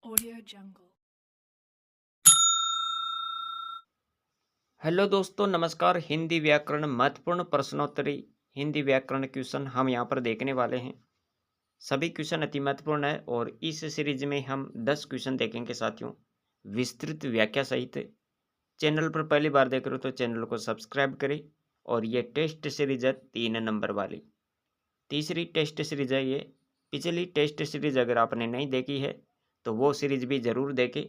Audio Jungle। Hello दोस्तों, नमस्कार। हिंदी व्याकरण महत्वपूर्ण प्रश्नोत्तरी हिंदी व्याकरण क्वेश्चन हम यहाँ पर देखने वाले हैं। सभी क्वेश्चन अति महत्वपूर्ण है और इस सीरीज में हम 10 क्वेश्चन देखेंगे साथियों, विस्तृत व्याख्या सहित। चैनल पर पहली बार देख रहे हो तो चैनल को सब्सक्राइब करें। और ये टेस्ट सीरीज है 3 नंबर वाली, तीसरी टेस्ट सीरीज है ये। पिछली टेस्ट सीरीज अगर आपने नहीं देखी है तो वो सीरीज भी ज़रूर देखें।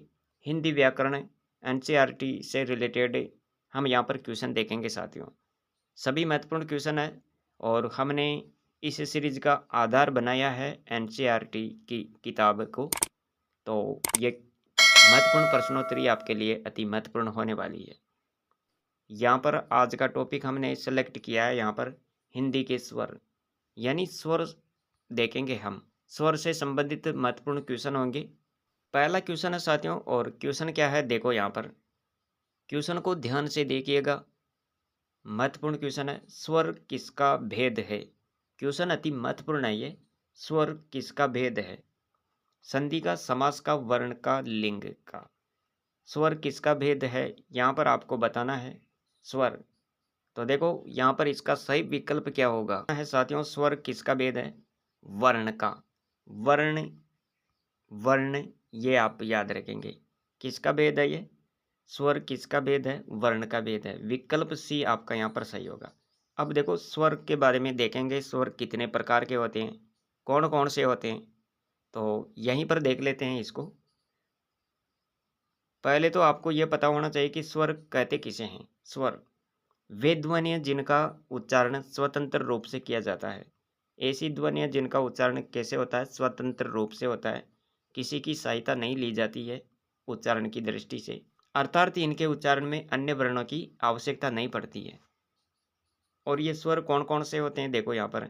हिंदी व्याकरण एनसीईआरटी से रिलेटेड हम यहाँ पर क्वेश्चन देखेंगे साथियों। सभी महत्वपूर्ण क्वेश्चन है और हमने इस सीरीज का आधार बनाया है एनसीईआरटी की किताब को। तो ये महत्वपूर्ण प्रश्नोत्तरी आपके लिए अति महत्वपूर्ण होने वाली है। यहाँ पर आज का टॉपिक हमने सेलेक्ट किया है, यहाँ पर हिंदी के स्वर यानी स्वर देखेंगे हम। स्वर से संबंधित महत्वपूर्ण क्वेश्चन होंगे। पहला क्वेश्चन है साथियों, और क्वेश्चन क्या है देखो यहाँ पर। क्वेश्चन को ध्यान से देखिएगा, महत्वपूर्ण क्वेश्चन है। स्वर किसका भेद है? क्वेश्चन अति महत्वपूर्ण है ये। स्वर किसका भेद है? संधि का, समास का, वर्ण का, लिंग का। स्वर किसका भेद है यहाँ पर आपको बताना है। स्वर, तो देखो यहाँ पर इसका सही विकल्प क्या होगा है साथियों। स्वर किसका भेद है? वर्ण का। वर्ण, वर्ण ये आप याद रखेंगे। किसका भेद है ये? स्वर किसका भेद है? वर्ण का भेद है। विकल्प सी आपका यहाँ पर सही होगा। अब देखो स्वर के बारे में देखेंगे। स्वर कितने प्रकार के होते हैं, कौन कौन से होते हैं, तो यहीं पर देख लेते हैं इसको। पहले तो आपको यह पता होना चाहिए कि स्वर कहते किसे हैं। स्वर वे ध्वनियाँ जिनका उच्चारण स्वतंत्र रूप से किया जाता है। ऐसी ध्वनियाँ जिनका उच्चारण कैसे होता है? स्वतंत्र रूप से होता है, किसी की सहायता नहीं ली जाती है उच्चारण की दृष्टि से, अर्थात इनके उच्चारण में अन्य वर्णों की आवश्यकता नहीं पड़ती है। और ये स्वर कौन कौन से होते हैं देखो यहाँ पर।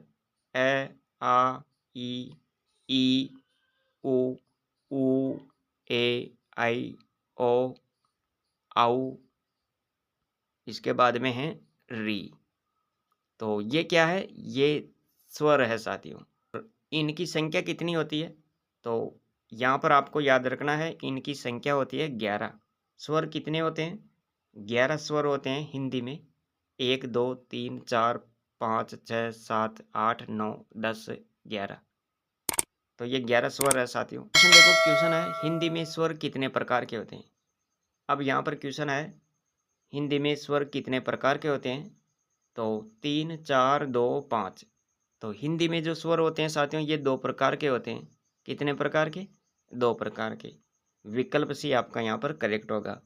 ए, आ, ई, उ, ए, आई, ओ, आउ, इसके बाद में है री। तो ये क्या है? ये स्वर है साथियों। इनकी संख्या कितनी होती है? तो यहाँ पर आपको याद रखना है, इनकी संख्या होती है 11। स्वर कितने होते हैं? 11 स्वर होते हैं हिंदी में। 1 2 3 4 5 6 7 8 9 10 11। तो ये 11 स्वर है साथियों। क्वेश्चन देखो, क्वेश्चन है हिंदी में स्वर कितने प्रकार के होते हैं। अब यहाँ पर क्वेश्चन है हिंदी में स्वर कितने प्रकार के होते हैं, तो 3 4 2 5। तो हिंदी में जो स्वर होते हैं साथियों, ये 2 प्रकार के होते हैं। कितने प्रकार के? 2 प्रकार के। विकल्प सी आपका यहाँ पर करेक्ट होगा।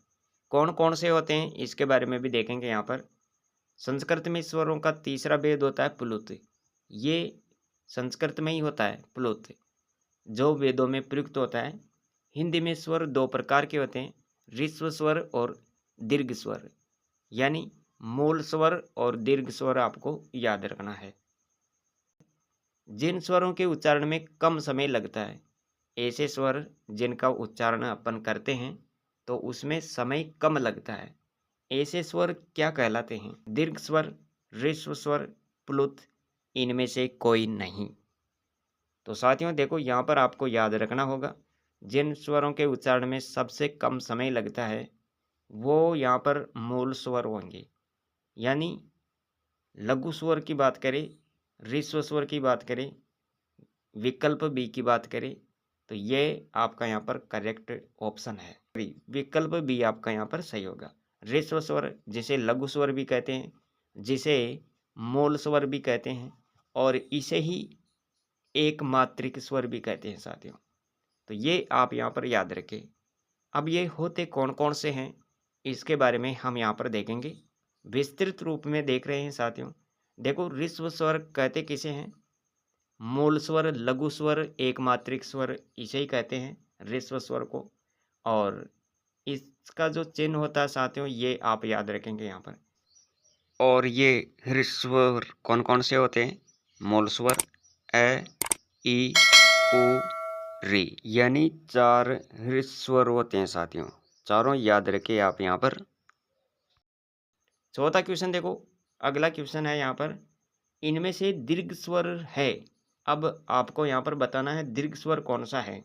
कौन कौन से होते हैं इसके बारे में भी देखेंगे यहाँ पर। संस्कृत में स्वरों का तीसरा भेद होता है प्लुत। ये संस्कृत में ही होता है प्लुत, जो वेदों में प्रयुक्त होता है। हिंदी में स्वर 2 प्रकार के होते हैं, ह्रस्व स्वर और दीर्घ स्वर, यानी मूल स्वर और दीर्घ स्वर आपको याद रखना है। जिन स्वरों के उच्चारण में कम समय लगता है, ऐसे स्वर जिनका उच्चारण अपन करते हैं तो उसमें समय कम लगता है, ऐसे स्वर क्या कहलाते हैं? दीर्घ स्वर, ह्रस्व स्वर, प्लुत, इनमें से कोई नहीं। तो साथियों देखो यहाँ पर आपको याद रखना होगा, जिन स्वरों के उच्चारण में सबसे कम समय लगता है वो यहाँ पर मूल स्वर होंगे। यानी लघु स्वर की बात करें, ह्रस्व स्वर की बात करें, विकल्प बी की बात करें, तो ये आपका यहाँ पर करेक्ट ऑप्शन है। विकल्प बी आपका यहाँ पर सही होगा। ह्रस्व स्वर जिसे लघु स्वर भी कहते हैं, जिसे मूल स्वर भी कहते हैं, और इसे ही एक मात्रिक स्वर भी कहते हैं साथियों। तो ये आप यहाँ पर याद रखें। अब ये होते कौन कौन से हैं इसके बारे में हम यहाँ पर देखेंगे, विस्तृत रूप में देख रहे हैं साथियों। देखो ह्रस्व स्वर कहते किसे हैं? मूल स्वर, लघु स्वर, एक मात्रिक स्वर, इसे ही कहते हैं ह्रस्व स्वर को। और इसका जो चिन्ह होता है साथियों, ये आप याद रखेंगे यहाँ पर। और ये ह्रस्व स्वर कौन कौन से होते हैं? मूल स्वर ए, ई, उ, री, यानी 4 ह्रस्व स्वर होते हैं साथियों। चारों याद रखे आप यहाँ पर। चौथा क्वेश्चन देखो, अगला क्वेश्चन है यहाँ पर, इनमें से दीर्घ स्वर है। अब आपको यहाँ पर बताना है दीर्घ स्वर कौन सा है।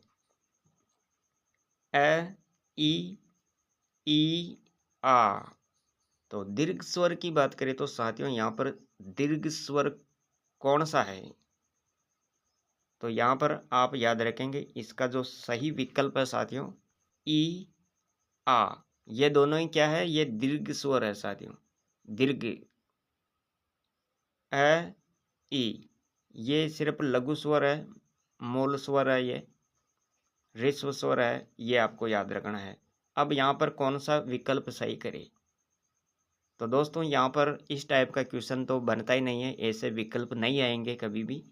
ए, ई, ई, आ। तो दीर्घ स्वर की बात करें तो साथियों यहाँ पर दीर्घ स्वर कौन सा है? तो यहाँ पर आप याद रखेंगे इसका जो सही विकल्प है साथियों, ई, आ। ये दोनों ही क्या है? ये दीर्घ स्वर है साथियों। दीर्घ ए, ई, ये सिर्फ लघु स्वर है, मूल स्वर है, ये ह्रस्व स्वर है, ये आपको याद रखना है। अब यहाँ पर कौन सा विकल्प सही करे? तो दोस्तों यहाँ पर इस टाइप का क्वेश्चन तो बनता ही नहीं है, ऐसे विकल्प नहीं आएंगे कभी भी।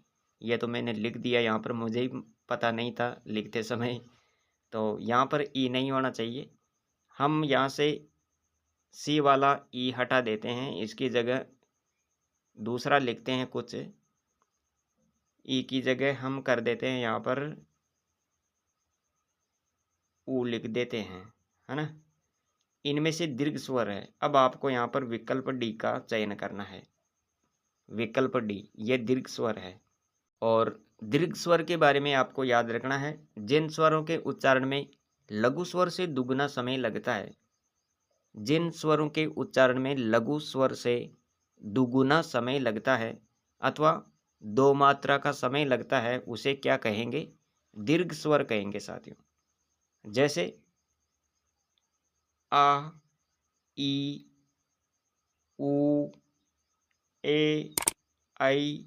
ये तो मैंने लिख दिया यहाँ पर, मुझे ही पता नहीं था लिखते समय। तो यहाँ पर ई नहीं होना चाहिए। हम यहाँ से सी वाला ई हटा देते हैं, इसकी जगह दूसरा लिखते हैं कुछ। ई की जगह हम कर देते हैं यहाँ पर ऊ लिख देते हैं, है ना। इनमें से दीर्घ स्वर है। अब आपको यहाँ पर विकल्प डी का चयन करना है। विकल्प डी, ये दीर्घ स्वर है। और दीर्घ स्वर के बारे में आपको याद रखना है, जिन स्वरों के उच्चारण में लघु स्वर से दुगुना समय लगता है, जिन स्वरों के उच्चारण में लघु स्वर से दुगुना समय लगता है अथवा दो मात्रा का समय लगता है, उसे क्या कहेंगे? दीर्घ स्वर कहेंगे साथियों। जैसे आ, ई, ऊ, ए, आई,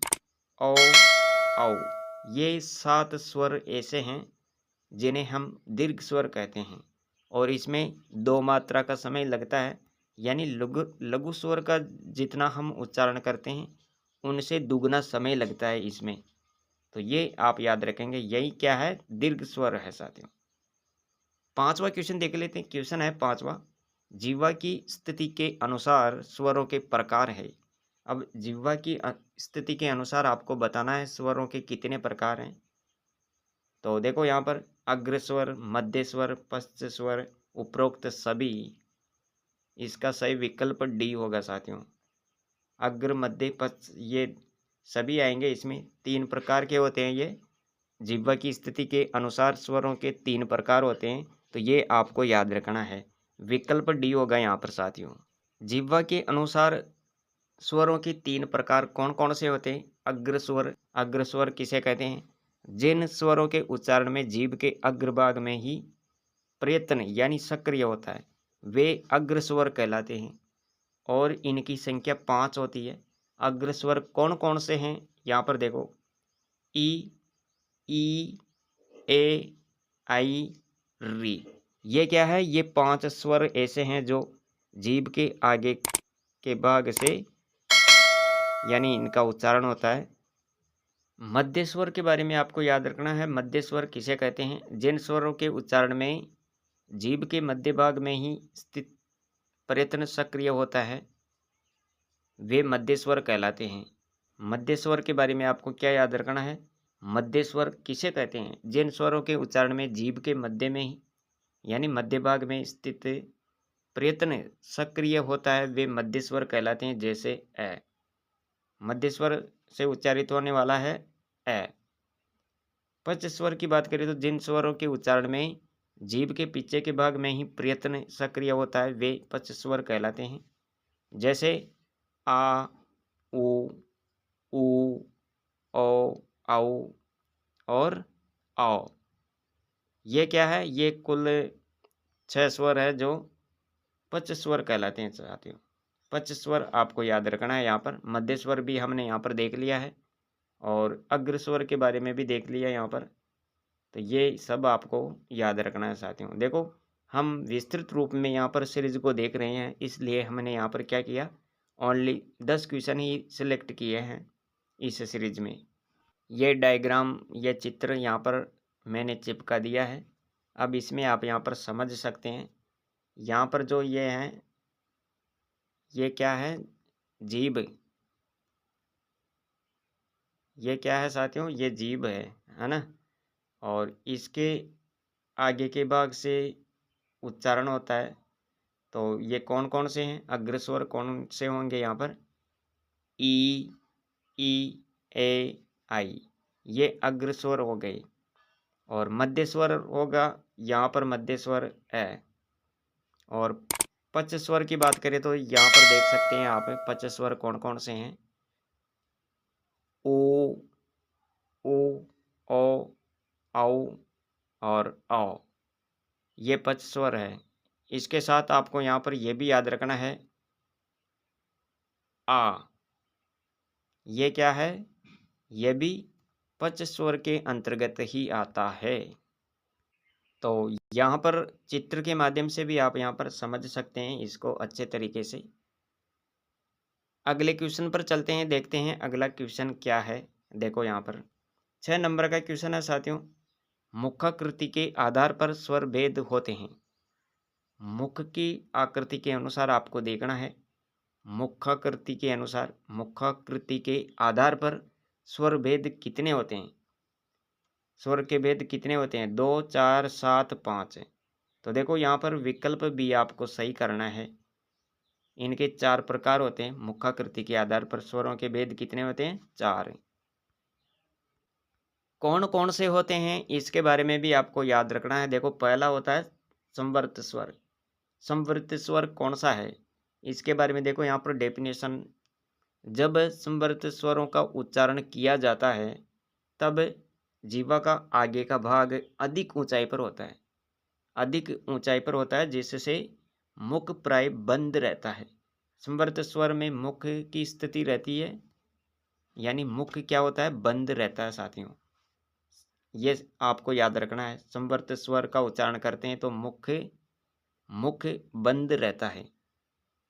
औ, औ। ये 7 स्वर ऐसे हैं जिन्हें हम दीर्घ स्वर कहते हैं और इसमें दो मात्रा का समय लगता है, यानी लघु लघु स्वर का जितना हम उच्चारण करते हैं उनसे दुगना समय लगता है इसमें। तो ये आप याद रखेंगे, यही क्या है? दीर्घ स्वर है साथियों। 5वां क्वेश्चन देख लेते हैं। क्वेश्चन है 5वां, जिह्वा की स्थिति के अनुसार स्वरों के प्रकार है। अब जिह्वा की स्थिति के अनुसार आपको बताना है स्वरों के कितने प्रकार हैं। तो देखो यहाँ पर अग्र स्वर, मध्य स्वर, पश्च स्वर, उपरोक्त सभी। इसका सही विकल्प डी होगा साथियों। अग्र, मध्य, पश्च ये सभी आएंगे। इसमें 3 प्रकार के होते हैं ये। जिह्वा की स्थिति के अनुसार स्वरों के 3 प्रकार होते हैं, तो ये आपको याद रखना है। विकल्प डी होगा यहाँ पर साथियों। जिह्वा के अनुसार स्वरों के 3 प्रकार कौन कौन से होते हैं? अग्र स्वर। अग्र स्वर किसे कहते हैं? जिन स्वरों के उच्चारण में जीभ के अग्रभाग में ही प्रयत्न यानी सक्रिय होता है, वे अग्र स्वर कहलाते हैं और इनकी संख्या 5 होती है। अग्र स्वर कौन कौन से हैं? यहाँ पर देखो, ई, ई, ए, आई, री। ये क्या है? ये 5 स्वर ऐसे हैं जो जीभ के आगे के भाग से यानी इनका उच्चारण होता है। मध्य स्वर के बारे में आपको याद रखना है। मध्य स्वर किसे कहते हैं? जिन स्वरों के उच्चारण में जीभ के मध्य भाग में ही स्थित प्रयत्न सक्रिय होता है, वे मध्य स्वर कहलाते हैं। मध्य स्वर के बारे में आपको क्या याद रखना है? मध्य स्वर किसे कहते हैं? जिन स्वरों के उच्चारण में जीभ के मध्य में ही यानी मध्य भाग में स्थित प्रयत्न सक्रिय होता है, वे मध्य स्वर कहलाते हैं। जैसे ए, मध्य स्वर से उच्चारित होने वाला है ए। पश्च स्वर की बात करें तो जिन स्वरों के उच्चारण में जीभ के पीछे के भाग में ही प्रयत्न सक्रिय होता है, वे पश्च स्वर कहलाते हैं। जैसे आ, उ, औ, औ और औ। ये क्या है? ये कुल 6 स्वर है जो पश्च स्वर कहलाते हैं साथियों। पश्च स्वर आपको याद रखना है। यहाँ पर मध्य स्वर भी हमने यहाँ पर देख लिया है और अग्र स्वर के बारे में भी देख लिया यहाँ पर। तो ये सब आपको याद रखना है साथियों। देखो, हम विस्तृत रूप में यहाँ पर सीरीज को देख रहे हैं, इसलिए हमने यहाँ पर क्या किया, ओनली 10 क्वेश्चन ही सिलेक्ट किए हैं इस सीरीज में। ये डायग्राम, ये चित्र यहाँ पर मैंने चिपका दिया है। अब इसमें आप यहाँ पर समझ सकते हैं। यहाँ पर जो ये हैं, ये क्या है? जीभ। ये क्या है साथियों? ये जीभ है ना। और इसके आगे के भाग से उच्चारण होता है। तो ये कौन कौन से हैं? अग्र स्वर कौन से होंगे यहाँ पर? ई, ए, आई। ये अग्र स्वर हो गए। और मध्य स्वर होगा, यहाँ पर मध्य स्वर है। और पच स्वर की बात करें तो यहाँ पर देख सकते हैं आप पच स्वर कौन कौन से हैं। ओ, ओ, औ, औ और औ, ये पच स्वर है। इसके साथ आपको यहाँ पर ये भी याद रखना है, आ, ये क्या है, ये भी पच स्वर के अंतर्गत ही आता है। तो यहाँ पर चित्र के माध्यम से भी आप यहाँ पर समझ सकते हैं इसको अच्छे तरीके से। अगले क्वेश्चन पर चलते हैं, देखते हैं अगला क्वेश्चन क्या है। देखो यहाँ पर 6 नंबर का क्वेश्चन है साथियों। मुखाकृति के आधार पर स्वर भेद होते हैं। मुख की आकृति के अनुसार आपको देखना है। मुखाकृति के अनुसार, मुखाकृति के आधार पर स्वर भेद कितने होते हैं। स्वर के भेद कितने होते हैं, 2, 4, 7, 5। तो देखो यहाँ पर विकल्प भी आपको सही करना है। इनके 4 प्रकार होते हैं। मुखाकृति के आधार पर स्वरों के भेद कितने होते हैं, 4। कौन कौन से होते हैं इसके बारे में भी आपको याद रखना है। देखो पहला होता है संवर्त स्वर। संवर्त स्वर कौन सा है, इसके बारे में देखो यहाँ पर डेफिनेशन। जब संवर्त स्वरों का उच्चारण किया जाता है तब जीवा का आगे का भाग अधिक ऊंचाई पर होता है, अधिक ऊंचाई पर होता है, जिससे मुख प्राय बंद रहता है। संवर्त स्वर में मुख की स्थिति रहती है, यानी मुख क्या होता है, बंद रहता है साथियों। ये आपको याद रखना है। संवर्त स्वर का उच्चारण करते हैं तो मुख बंद रहता है।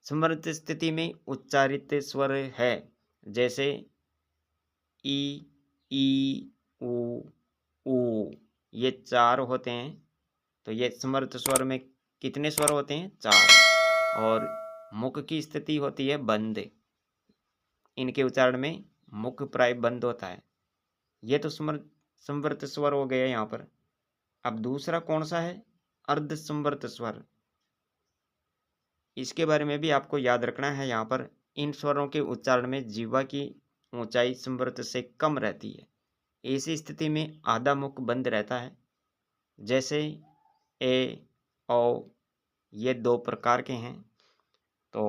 संवर्त स्थिति में उच्चारित स्वर है जैसे ई, ई, ऊ, ये 4 होते हैं। तो ये समर्थ स्वर में कितने स्वर होते हैं, 4। और मुख की स्थिति होती है बंद। इनके उच्चारण में मुख प्राय बंद होता है। ये तो संवर्त स्वर हो गया यहाँ पर। अब दूसरा कौन सा है, अर्ध संवर्त स्वर। इसके बारे में भी आपको याद रखना है। यहाँ पर इन स्वरों के उच्चारण में जीवा की ऊंचाई संवर्त से कम रहती है। ऐसी स्थिति में आधा मुख बंद रहता है। जैसे ए, ओ, ये 2 प्रकार के हैं। तो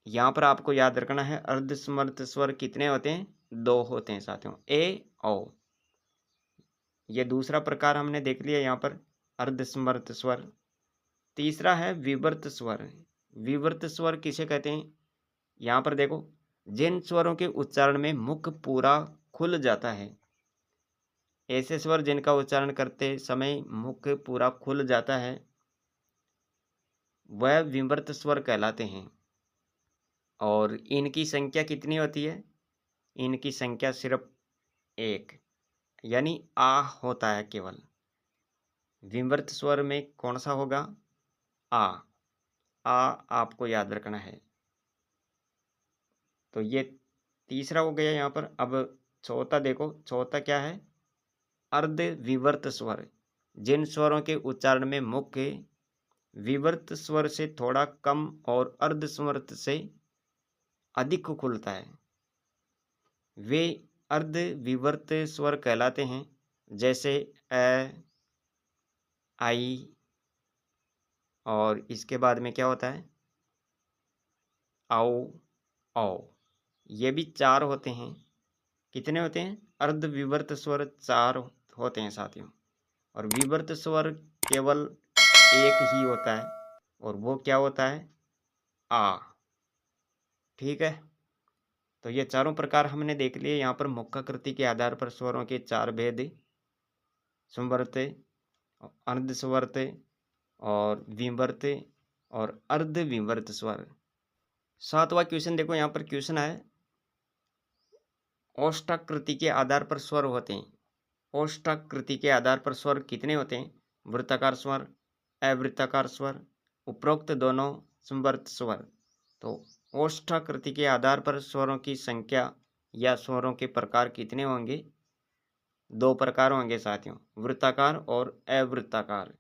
यहाँ पर आपको याद रखना है अर्ध समर्थ स्वर कितने होते हैं, 2 होते हैं साथियों, ए, ओ। ये दूसरा प्रकार हमने देख लिया यहाँ पर, अर्ध समर्थ स्वर। तीसरा है विवर्त स्वर। विवर्त स्वर किसे कहते हैं, यहाँ पर देखो जिन स्वरों के उच्चारण में मुख पूरा खुल जाता है, ऐसे स्वर जिनका उच्चारण करते समय मुख पूरा खुल जाता है, वह विवर्त स्वर कहलाते हैं। और इनकी संख्या कितनी होती है, इनकी संख्या सिर्फ 1, यानी आ होता है केवल। विवर्त स्वर में कौन सा होगा, आ आपको याद रखना है। तो ये तीसरा हो गया यहाँ पर। अब चौथा देखो, चौथा क्या है, अर्ध विवर्त स्वर। जिन स्वरों के उच्चारण में मुख विवर्त स्वर से थोड़ा कम और अर्ध स्वर्त से अधिक खुलता है, वे अर्ध विवर्त स्वर कहलाते हैं। जैसे ए, आई, और इसके बाद में क्या होता है, आओ, औ। ये भी 4 होते हैं। कितने होते हैं, अर्ध विवर्त स्वर 4 होते हैं साथियों। और विवर्त स्वर केवल एक ही होता है, और वो क्या होता है, आ। ठीक है, तो ये चारों प्रकार हमने देख लिए। यहाँ पर मुखाकृति के आधार पर स्वरों के 4 भेद, संवर्त, अर्ध संवर्त और विवर्त और अर्ध विवर्त स्वर। 7वां क्वेश्चन देखो, यहाँ पर क्वेश्चन है ओष्ठाकृति के आधार पर स्वर होते हैं। ओष्ठाकृति के आधार पर स्वर कितने होते हैं, वृत्ताकार स्वर, अवृत्ताकार स्वर, उपरोक्त दोनों संवर्त स्वर। तो ओष्ठाकृति के आधार पर स्वरों की संख्या या स्वरों के प्रकार कितने होंगे, 2 प्रकार होंगे साथियों, वृत्ताकार और अवृत्ताकार।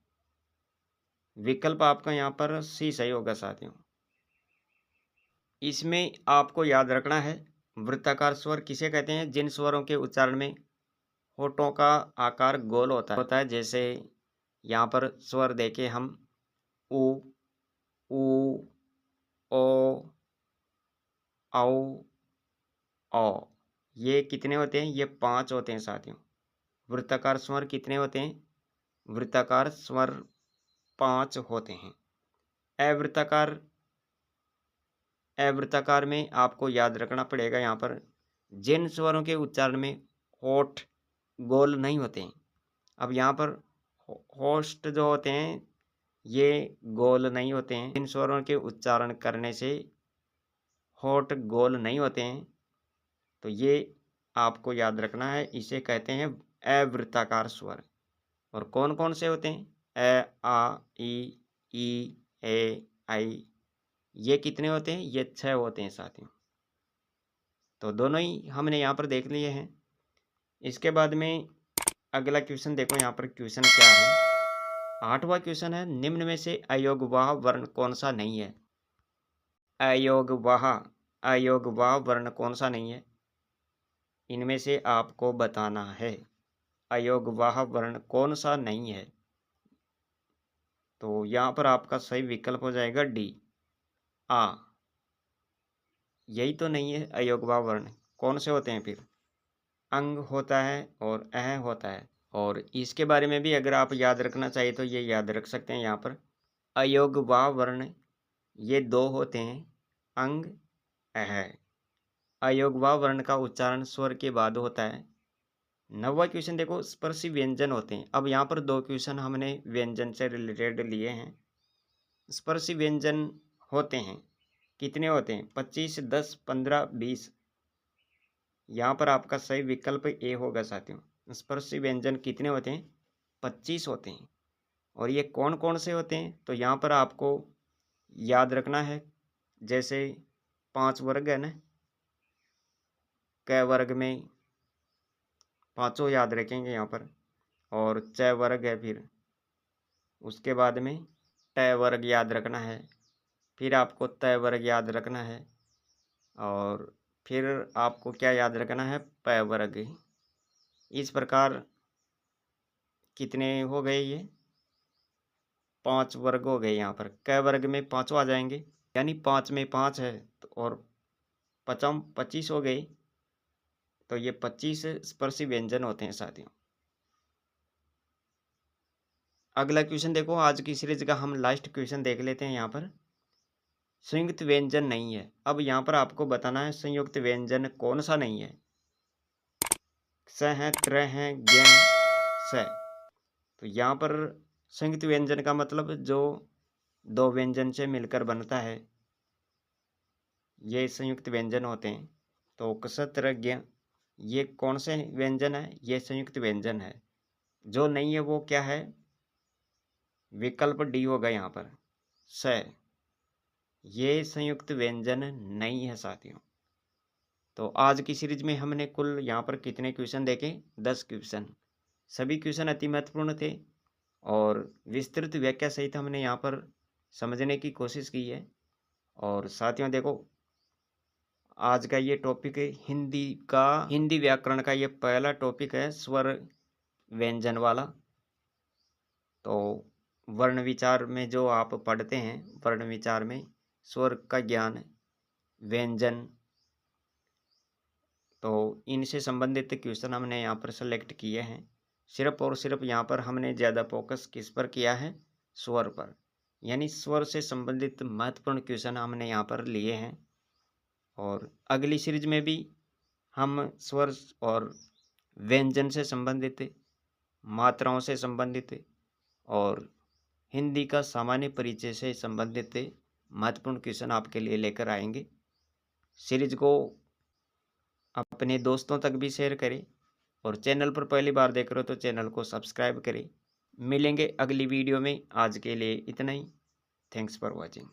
विकल्प आपका यहाँ पर सी सही होगा साथियों। इसमें आपको याद रखना है, वृत्ताकार स्वर किसे कहते हैं, जिन स्वरों के उच्चारण में होठों का आकार गोल होता है। जैसे यहाँ पर स्वर देखे हम उ, ऊ, ओ, औ, औ। ये कितने होते हैं? ये 5 होते हैं साथियों। वृत्ताकार स्वर कितने होते हैं? वृत्ताकार स्वर 5 होते हैं। अवृत्ताकार में आपको याद रखना पड़ेगा यहाँ पर जिन स्वरों के उच्चारण में होठ गोल नहीं होते हैं। अब यहाँ पर होस्ट जो होते हैं ये गोल नहीं होते हैं। इन स्वरों के उच्चारण करने से होठ गोल नहीं होते हैं, तो ये आपको याद रखना है। इसे कहते हैं अवृत्ताकार स्वर। और कौन कौन से होते हैं? ए, आ, ई, ए, आई। ये कितने होते हैं? ये 6 होते हैं साथियों। तो दोनों ही हमने यहाँ पर देख लिए हैं। इसके बाद में अगला क्वेश्चन देखो, यहाँ पर क्वेश्चन क्या है। 8वां क्वेश्चन है, निम्न में से अयोगवाह वर्ण कौन सा नहीं है? अयोगवाह वर्ण कौन सा नहीं है? इनमें से आपको बताना है अयोगवाह वर्ण कौन सा नहीं है। तो यहाँ पर आपका सही विकल्प हो जाएगा डी, आ। यही तो नहीं है अयोगवाह वर्ण। कौन से होते हैं फिर? अंग होता है और अह होता है। और इसके बारे में भी अगर आप याद रखना चाहिए तो ये याद रख सकते हैं। यहाँ पर अयोगवाह वर्ण ये 2 होते हैं, अंग, अह। अयोगवाह वर्ण का उच्चारण स्वर के बाद होता है। 9वां क्वेश्चन देखो, स्पर्शी व्यंजन होते हैं। अब यहाँ पर 2 क्वेश्चन हमने व्यंजन से रिलेटेड लिए हैं। स्पर्शी व्यंजन होते हैं, कितने होते हैं? 25, 10, 15, 20। यहाँ पर आपका सही विकल्प ए होगा साथियों। स्पर्शी व्यंजन कितने होते हैं? 25 होते हैं। और ये कौन कौन से होते हैं? तो यहाँ पर आपको याद रखना है। जैसे 5 वर्ग है ना, क वर्ग में 5 याद रखेंगे यहाँ पर। और च वर्ग है, फिर उसके बाद में ट वर्ग याद रखना है। फिर आपको त वर्ग याद रखना है। और फिर आपको क्या याद रखना है? प वर्ग। इस प्रकार कितने हो गए? ये 5 वर्ग हो गए। यहाँ पर क वर्ग में 5 आ जाएंगे, यानी 5 में 5 है और 5 25 हो गई। तो ये 25 स्पर्शी व्यंजन होते हैं साथियों। अगला क्वेश्चन देखो, आज की सीरीज का हम लास्ट क्वेश्चन देख लेते हैं। यहाँ पर संयुक्त व्यंजन नहीं है। अब यहाँ पर आपको बताना है संयुक्त व्यंजन कौन सा नहीं है। स है, त्र है, ज्ञ, स। तो यहाँ पर संयुक्त व्यंजन का मतलब जो 2 व्यंजन से मिलकर बनता है, ये संयुक्त व्यंजन होते हैं। तो कस, त्र, ज्ञ, ये कौन से व्यंजन है? ये संयुक्त व्यंजन है। जो नहीं है वो क्या है? विकल्प डी होगा यहाँ पर, स। ये संयुक्त व्यंजन नहीं है साथियों। तो आज की सीरीज में हमने कुल यहाँ पर कितने क्वेश्चन देखे? 10 क्वेश्चन। सभी क्वेश्चन अति महत्वपूर्ण थे और विस्तृत व्याख्या सहित हमने यहाँ पर समझने की कोशिश की है। और साथियों देखो, आज का ये टॉपिक है हिंदी व्याकरण का ये पहला टॉपिक है, स्वर व्यंजन वाला। तो वर्ण विचार में जो आप पढ़ते हैं, वर्ण विचार में स्वर का ज्ञान, व्यंजन, तो इनसे संबंधित क्वेश्चन हमने यहाँ पर सेलेक्ट किए हैं। सिर्फ और सिर्फ यहाँ पर हमने ज़्यादा फोकस किस पर किया है? स्वर पर। यानी स्वर से संबंधित महत्वपूर्ण क्वेश्चन हमने यहाँ पर लिए हैं। और अगली सीरीज में भी हम स्वर और व्यंजन से संबंधित, मात्राओं से संबंधित और हिंदी का सामान्य परिचय से संबंधित महत्वपूर्ण क्वेश्चन आपके लिए लेकर आएंगे। सीरीज को अपने दोस्तों तक भी शेयर करें और चैनल पर पहली बार देख रहे हो तो चैनल को सब्सक्राइब करें। मिलेंगे अगली वीडियो में। आज के लिए इतना ही। Thanks for watching.